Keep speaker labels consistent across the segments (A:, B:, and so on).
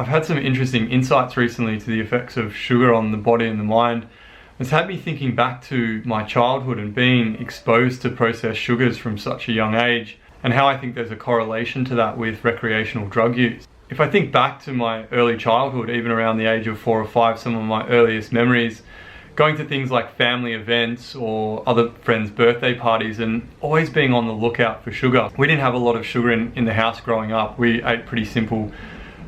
A: I've had some interesting insights recently to the effects of sugar on the body and the mind. It's had me thinking back to my childhood and being exposed to processed sugars from such a young age, and how I think there's a correlation to that with recreational drug use. If I think back to my early childhood, even around the age of 4 or 5, some of my earliest memories, going to things like family events or other friends' birthday parties and always being on the lookout for sugar. We didn't have a lot of sugar in the house growing up. We ate pretty simple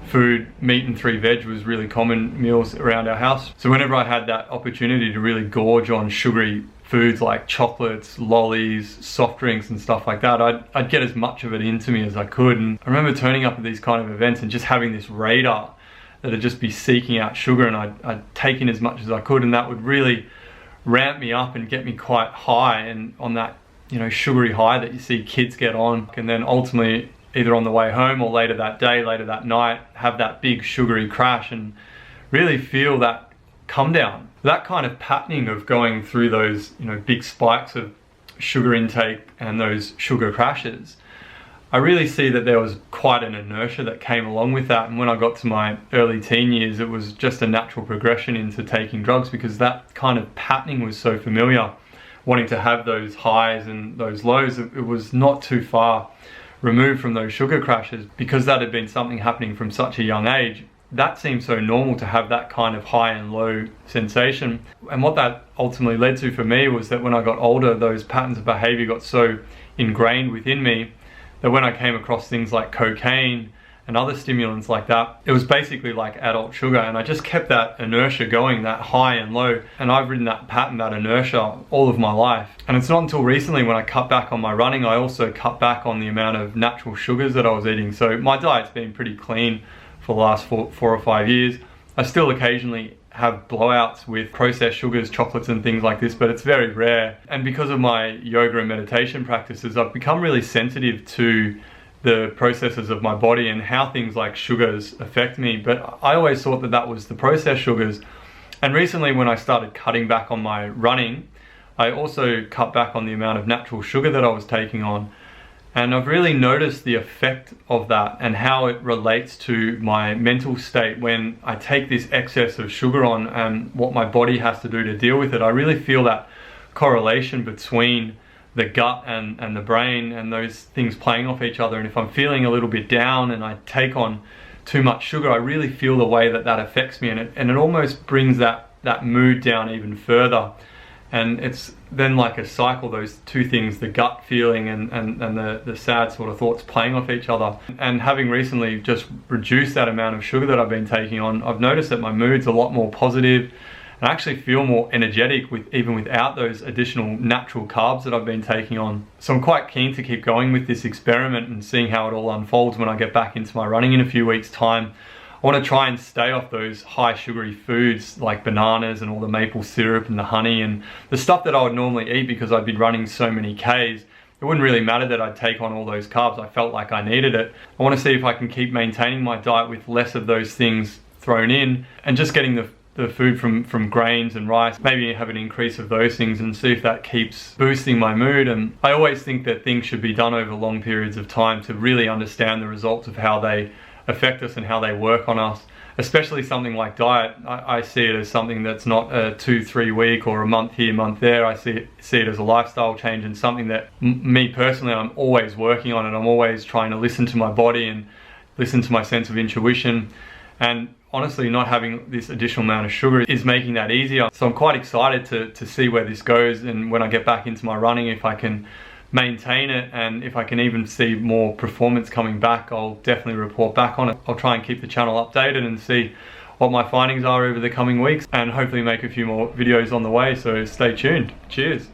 A: food. Meat and 3 veg was really common meals around our house. So whenever I had that opportunity to really gorge on sugary foods like chocolates, lollies, soft drinks and stuff like that, I'd get as much of it into me as I could. And I remember turning up at these kind of events and just having this radar that I'd just be seeking out sugar, and I'd take in as much as I could, and that would really ramp me up and get me quite high, and on that, you know, sugary high that you see kids get on. And then ultimately, either on the way home or later that day, later that night, have that big sugary crash and really feel that come down. That kind of patterning of going through those, you know, big spikes of sugar intake and those sugar crashes, I really see that there was quite an inertia that came along with that. And when I got to my early teen years, it was just a natural progression into taking drugs, because that kind of patterning was so familiar. Wanting to have those highs and those lows, it was not too far removed from those sugar crashes, because that had been something happening from such a young age. That seemed so normal to have that kind of high and low sensation. And what that ultimately led to for me was that when I got older, those patterns of behavior got so ingrained within me that when I came across things like cocaine and other stimulants like that, it was basically like adult sugar, and I just kept that inertia going, that high and low, and I've ridden that pattern, that inertia, all of my life. And it's not until recently when I cut back on my running, I also cut back on the amount of natural sugars that I was eating. So my diet's been pretty clean for the last 4 or 5 years. I still occasionally have blowouts with processed sugars, chocolates and things like this, but it's very rare. And because of my yoga and meditation practices, I've become really sensitive to the processes of my body and how things like sugars affect me. But I always thought that that was the processed sugars. And recently when I started cutting back on my running, I also cut back on the amount of natural sugar that I was taking on. And I've really noticed the effect of that and how it relates to my mental state when I take this excess of sugar on, and what my body has to do to deal with it. I really feel that correlation between the gut and the brain, and those things playing off each other. And if I'm feeling a little bit down and I take on too much sugar, I really feel the way that that affects me, and it almost brings that mood down even further. And it's then like a cycle, those two things, the gut feeling and the sad sort of thoughts playing off each other. And having recently just reduced that amount of sugar that I've been taking on, I've noticed that my mood's a lot more positive, and I actually feel more energetic even without those additional natural carbs that I've been taking on. So I'm quite keen to keep going with this experiment and seeing how it all unfolds when I get back into my running in a few weeks' time. I want to try and stay off those high sugary foods like bananas and all the maple syrup and the honey and the stuff that I would normally eat, because I'd be running so many Ks. It wouldn't really matter that I'd take on all those carbs. I felt like I needed it. I want to see if I can keep maintaining my diet with less of those things thrown in, and just getting the food from grains and rice, maybe have an increase of those things, and see if that keeps boosting my mood. And I always think that things should be done over long periods of time to really understand the results of how they affect us and how they work on us. Especially something like diet, I see it as something that's not a 2-3 week or a month here, month there. I see it as a lifestyle change, and something that me personally, I'm always working on, and I'm always trying to listen to my body and listen to my sense of intuition. And honestly, not having this additional amount of sugar is making that easier. So I'm quite excited to see where this goes, and when I get back into my running, if I can maintain it, and if I can even see more performance coming back, I'll definitely report back on it. I'll try and keep the channel updated and see what my findings are over the coming weeks, and hopefully make a few more videos on the way, so stay tuned. Cheers.